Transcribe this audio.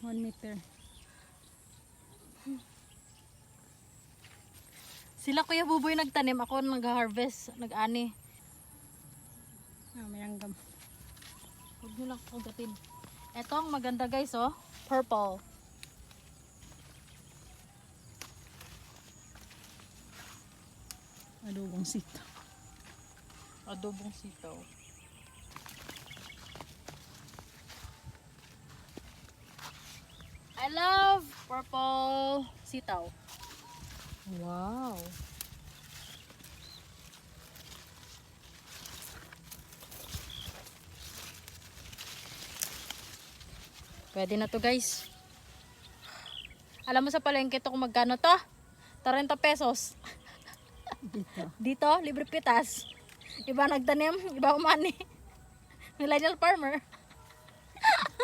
1 meter. Sila Kuya Buboy nagtanim, ako nag-harvest, nag-ani. May anggam. Huwag nyo lang ugatin. Eto ang maganda guys, oh. Purple. Adobong sito. Adobong sitaw. I love purple sitaw. Wow. Pwede na to guys. Alam mo sa palengke to kung magkano to? 30 pesos. Dito. Dito, libre pitas. Iba nagtanim, iba umani. Millennial farmer.